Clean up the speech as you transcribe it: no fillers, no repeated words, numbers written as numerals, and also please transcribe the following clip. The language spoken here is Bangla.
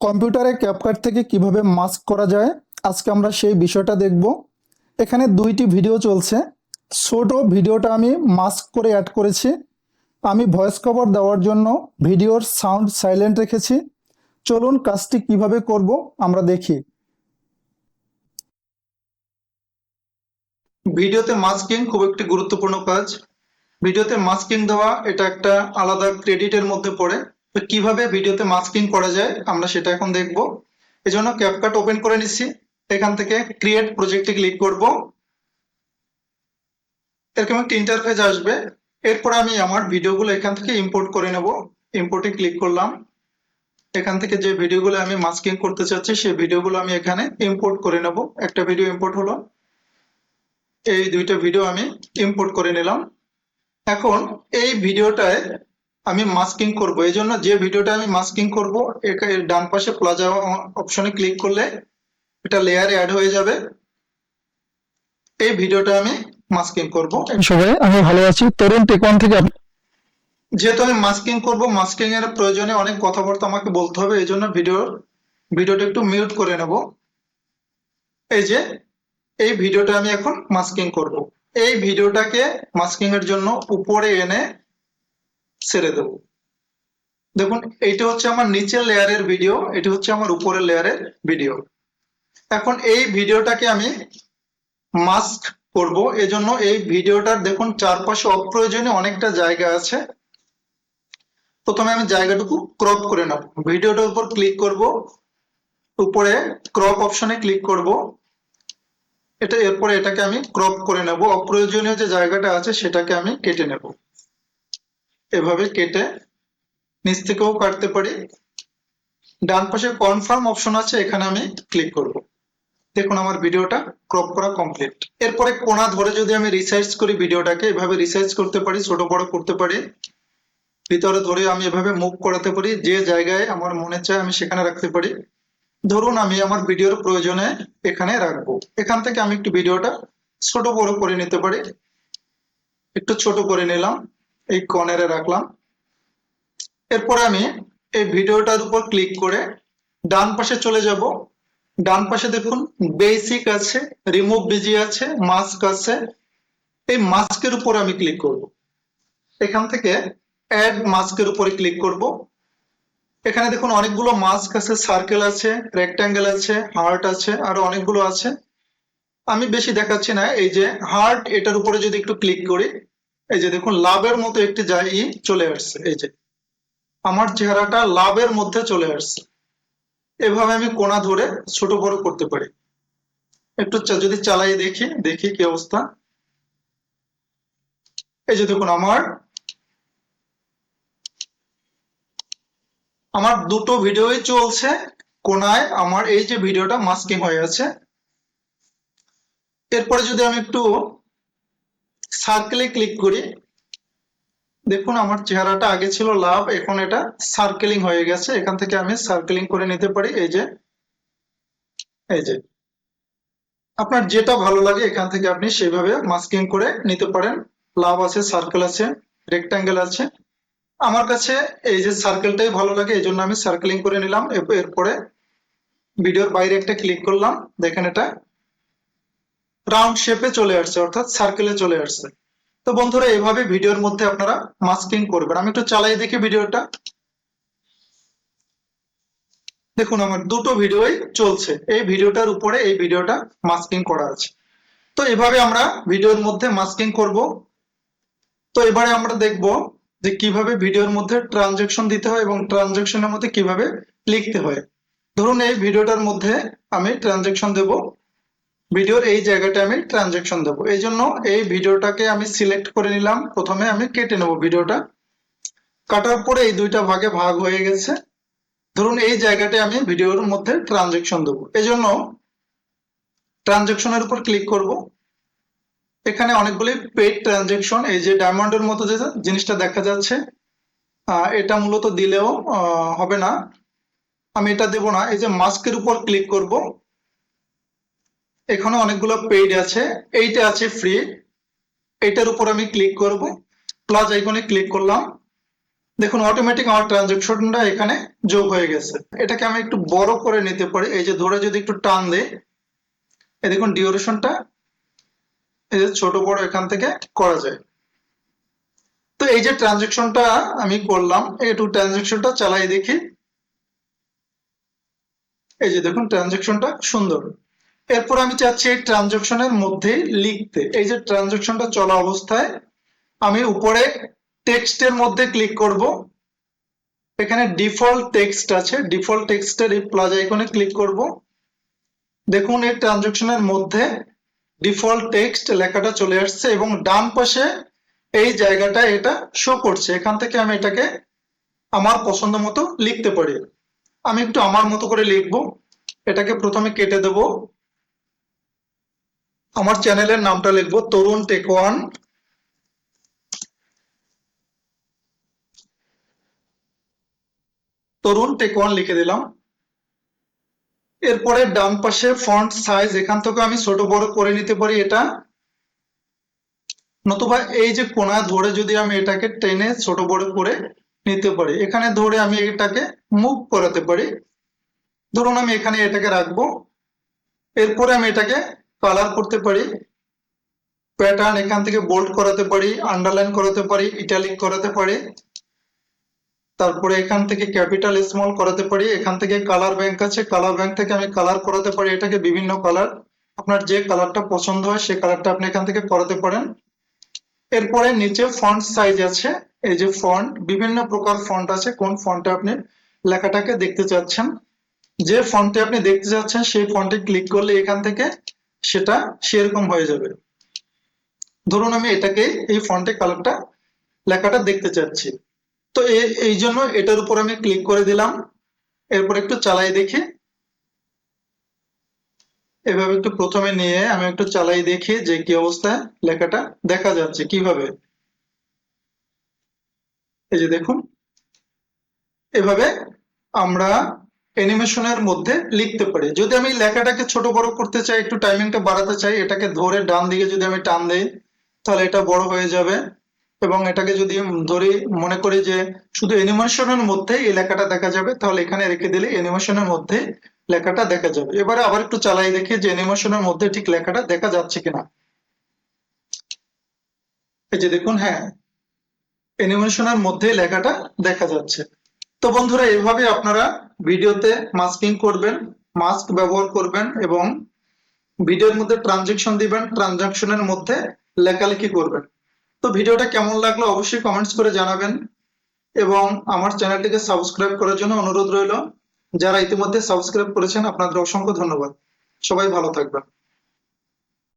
কম্পিউটারে ক্যাপকাট থেকে কিভাবে মাস্ক করা যায় আজকে আমরা সেই বিষয়টা দেখব। এখানে দুইটি ভিডিও চলছে। ছোট ভিডিওটা আমি মাস্ক করে অ্যাড করেছি। আমি ভয়েস কভার দেওয়ার জন্য ভিডিওর সাউন্ড সাইলেন্ট রেখেছি। চলুন কাজটি কিভাবে করব আমরা দেখি। ভিডিওতে মাস্কিং খুব একটি গুরুত্বপূর্ণ কাজ। ভিডিওতে মাস্কিং দেওয়া এটা একটা আলাদা ক্রেডিটের মধ্যে পড়ে। তো কিভাবে ভিডিওতে মাস্কিং করা যায় আমরা সেটা এখন দেখব। এজন্য ক্যাপকাট ওপেন করে নিচ্ছি। এখান থেকে ক্রিয়েট প্রজেক্টে ক্লিক করব। এরকম একটা ইন্টারফেস আসবে। এরপর আমি আমার ভিডিওগুলো এখান থেকে ইম্পোর্ট করে নেব। ইম্পোর্টে ক্লিক করলাম। এখান থেকে যে ভিডিওগুলো আমি মাস্কিং করতে চাচ্ছি সেই ভিডিওগুলো আমি এখানে ইম্পোর্ট করে নেব। একটা ভিডিও ইম্পোর্ট হলো, এই দুইটা ভিডিও আমি ইম্পোর্ট করে নিলাম। এখন এই ভিডিওটায় আমি মাস্কিং করব, এই জন্য যে ভিডিওটা আমি মাস্কিং করব এর ডান পাশে প্লাস অপশনে ক্লিক করলে এটা লেয়ারে অ্যাড হয়ে যাবে। এই ভিডিওটা আমি মাস্কিং করব। সবাই আমি ভালো আছি। তরুণ টেকন থেকে যেহেতু আমি মাস্কিং করব, মাস্কিং এর প্রয়োজনে অনেক কথাবার্তা আমাকে বলতে হবে, এই জন্য ভিডিওটা একটু মিউট করে নেব। এই যে এই ভিডিওটা আমি এখন মাস্কিং করব। এই ভিডিওটাকে মাস্কিং এর জন্য উপরে এনে ছেড়ে দেব। দেখুন এইটা হচ্ছে আমার নিচের লেয়ারের ভিডিও, এটি হচ্ছে আমার উপরের লেয়ারের ভিডিও। এখন এই ভিডিওটাকে আমি মাস্ক করব, এজন্য এই ভিডিওটার দেখুন চারপাশে অপ্রয়োজনীয় অনেকটা জায়গা আছে। প্রথমে আমি জায়গাটুকু ক্রপ করে নেব। ভিডিওটার উপর ক্লিক করব, উপরে ক্রপ অপশনে ক্লিক করব। এরপরে এটাকে আমি ক্রপ করে নেব। অপ্রয়োজনীয় যে জায়গাটা আছে সেটাকে আমি কেটে নেব। এভাবে কেটে নিচ থেকেও কাটতে পারি। ডান পাশে কনফার্ম অপশন আছে, এখানে আমি ক্লিক করব। দেখুন আমার ভিডিওটা ক্রপ করা কমপ্লিট। এরপরে কোণা ধরে যদি আমি রিসাইজ করি ভিডিওটাকে, এভাবে রিসাইজ করতে পারি, ছোট বড় করতে পারি। ভিতরে ধরে আমি এভাবে মুভ করাতে পারি, যে জায়গায় আমার মনে চায় আমি সেখানে রাখতে পারি। ধরুন আমি আমার ভিডিওর প্রয়োজনে এখানে রাখবো। এখান থেকে আমি একটু ভিডিওটা ছোট বড় করে নিতে পারি। একটু ছোট করে নিলাম, এই কর্নারে রাখলাম। এরপরে আমি এই ভিডিওটার উপর ক্লিক করে ডান পাশে চলে যাব। ডান পাশে দেখুন বেসিক আছে, রিমুভ বিজি আছে, মাস্ক আছে। এই মাস্কের উপর আমি ক্লিক করব। এখান থেকে অ্যাড মাস্কের উপরে ক্লিক করব। এখানে দেখুন অনেকগুলো মাস্ক আছে, সার্কেল আছে, রেক্ট্যাঙ্গেল আছে, হার্ট আছে, আরো অনেকগুলো আছে। আমি বেশি দেখাচ্ছি না। এই যে হার্ট, এটার উপরে যদি একটু ক্লিক করি, এই যে দেখুন লাভের মতো একটি জায়গা চলে আসছে। এই যে আমার চেহারাটা লাভের মধ্যে চলে আসছে। এভাবে আমি কোণা ধরে ছোট বড় করতে পারি। একটু যদি চালাই দেখি দেখি কি অবস্থা। এই যে দেখুন আমার দুটো ভিডিওই চলছে। কোণায় আমার এই যে ভিডিওটা মাস্কিং হয়ে আছে। এরপরে যদি আমি একটু সার্কেলে ক্লিক করি, দেখুন আমার চেহারাটা আগে ছিল লাভ, এখন এটা সার্কেলিং হয়ে গেছে। এখান থেকে আমি সার্কেলিং করে নিতে পারি। এই যে আপনার যেটা ভালো লাগে এখান থেকে আপনি সেভাবে মাস্কিং করে নিতে পারেন। লাভ আছে, সার্কেল আছে, রেক্ট্যাঙ্গেল আছে। আমার কাছে এই যে সার্কেলটাই ভালো লাগে, এই জন্য আমি সার্কেলিং করে নিলাম। এরপরে ভিডিওর বাইরে একটা ক্লিক করলাম, দেখেন এটা রাউন্ড শেপে চলে আসছে, অর্থাৎ সার্কেলে চলে আসছে। তো বন্ধুরা এইভাবে ভিডিওর মধ্যে আপনারা মাস্কিং করবেন। আমি একটু চালাই দেখি ভিডিওটা। দেখুন আমার দুটো ভিডিওই চলছে, এই ভিডিওটার উপরে এই ভিডিওটা মাস্কিং করা আছে। তো এভাবে আমরা ভিডিওর মধ্যে মাস্কিং করব। তো এবারে আমরা দেখব যে কিভাবে ভিডিওর মধ্যে ট্রানজেকশন দিতে হয় এবং ট্রানজেকশনের মধ্যে কিভাবে লিখতে হয়। ধরুন এই ভিডিওটার মধ্যে আমি ট্রানজেকশন দেব, ভিডিওর এই জায়গাটা আমি ট্রানজেকশন দেব। এই জন্য এই ভিডিওটাকে আমি সিলেক্ট করে নিলাম। প্রথমে আমি কেটে নেব ভিডিওটা। কাটার পরে এই দুইটা ভাগে ভাগ হয়ে গেছে। ধরুন এই জায়গাটায় আমি ভিডিওর মধ্যে ট্রানজেকশন দেবো, এই জন্য ট্রানজেকশনের উপর ক্লিক করব। এখানে অনেকগুলি পেইড ট্রানজেকশন, এই যে ডায়মন্ডের মতো যে জিনিসটা দেখা যাচ্ছে, এটা মূলত দিলেও হবে না, আমি এটা দেব না। এই যে মাস্কের উপর ক্লিক করব, এখানে অনেকগুলো পেইড আছে, এইটা আছে ফ্রি, এইটার উপর আমি ক্লিক করব। প্লাস আইকনে ক্লিক করলাম। দেখুন অটোমেটিক আমার ট্রানজাকশনটা এখানে যোগ হয়ে গেছে। এটাকে আমি একটু বড় করে নিতে পারি, এই যে ধরে যদি একটু টান দেই, এই দেখুন ডিউরেশনটা এই যে ছোট বড় এখান থেকে করা যায়। তো এই যে ট্রানজাকশনটা আমি করলাম, একটু ট্রানজাকশনটা চালাই দেখি। এই যে দেখুন ট্রানজাকশনটা সুন্দর। এরপর আমি চাচ্ছি এই ট্রানজাকশনের মধ্যে লিখতে, এই যে ট্রানজাকশনটা চলা অবস্থায় আমি উপরে টেক্সটের মধ্যে ক্লিক করব। এখানে ডিফল্ট টেক্সট আছে, ডিফল্ট টেক্সটের এই প্লাস আইকনে ক্লিক করব। দেখুন এই ট্রানজাকশনের মধ্যে ডিফল্ট টেক্সট লেখাটা চলে আসছে এবং ডান পাশে এই জায়গাটা এটা শো করছে। এখান থেকে আমি এটাকে আমার পছন্দ মতো লিখতে পারি। আমি একটু আমার মতো করে লিখবো। এটাকে প্রথমে কেটে দেব, আমার চ্যানেলের নামটা লিখবো তরুণ টেক ওয়ান। তরুণ টেক ওয়ান লিখে দিলাম। এরপরে ডান পাশে ফন্ট সাইজ, এখান থেকে আমি ছোট বড় করে নিতে পারি এটা, নতুবা এই যে কোণা ধরে যদি আমি এটাকে টেনে ছোট বড় করে নিতে পারি। এখানে ধরে আমি এটাকে মুভ করাতে পারি। ধরুন আমি এখানে এটাকে রাখবো। এরপরে আমি এটাকে কালার করতে পারি, প্যাটার্ন এখান থেকে বোল্ড করাতে পারি, আন্ডারলাইন করাতে পারি, ইটালিক করাতে পারি, তারপরে এখান থেকে ক্যাপিটাল স্মল করাতে পারি। এখান থেকে কালার ব্যাংক আছে, কালার ব্যাংক থেকে আমি কালার করাতে পারি এটাকে বিভিন্ন কালার। আপনার যে কালারটা পছন্দ হয় সেই কালারটা আপনি এখান থেকে করাতে পারেন। এরপরে নিচে ফন্ট সাইজ আছে, এই যে ফন্ট, বিভিন্ন প্রকার ফন্ট আছে, কোন ফন্টে আপনি লেখাটাকে দেখতে চাচ্ছেন, যে ফন্টে আপনি দেখতে চাচ্ছেন সেই ফন্টে ক্লিক করলে এখান থেকে সেটা সেরকম হয়ে যাবে। ধরুন আমি এটাকে এই ফন্টে কালারটা লেখাটা দেখতে চাচ্ছি, তো এই জন্য এটার উপর আমি ক্লিক করে দিলাম। এরপর একটু চালাই দেখি, এভাবে একটু প্রথমে নিয়ে আমি একটু চালাই দেখি যে কি অবস্থায় লেখাটা দেখা যাচ্ছে কিভাবে। এই যে দেখুন, এভাবে আমরা অ্যানিমেশনের মধ্যে লিখতে পারি। যদি আমি লেখাটাকে ছোট বড় করতে চাই, একটু টাইমিংটা বাড়াতে চাই, এটাকে ধরে ডান দিকে যদি আমি টান দেই তাহলে এটা বড় হয়ে যাবে। এবং এটাকে যদি ধরি মনে করি যে শুধু অ্যানিমেশনের মধ্যে এই লেখাটা দেখা যাবে, তাহলে এখানে রেখে দিলে অ্যানিমেশনের মধ্যে লেখাটা দেখা যাবে। এবারে আবার একটু চালাই দেখি যে অ্যানিমেশনের মধ্যে ঠিক লেখাটা দেখা যাচ্ছে কিনা। এই যে দেখুন, হ্যাঁ, অ্যানিমেশনের মধ্যে লেখাটা দেখা যাচ্ছে। তো বন্ধুরা, এইভাবে আপনারা ভিডিওতে মাস্কিং করবেন, মাস্ক ব্যবহার করবেন এবং ভিডিওর মধ্যে ট্রানজেকশন দিবেন, ট্রানজেকশনের মধ্যে লেখালেখি করবেন। তো ভিডিওটা কেমন লাগলো অবশ্যই কমেন্টস করে জানাবেন এবং আমার চ্যানেলটিকে সাবস্ক্রাইব করার জন্য অনুরোধ রইল। যারা ইতিমধ্যে সাবস্ক্রাইব করেছেন আপনাদের অসংখ্য ধন্যবাদ। সবাই ভালো থাকবেন।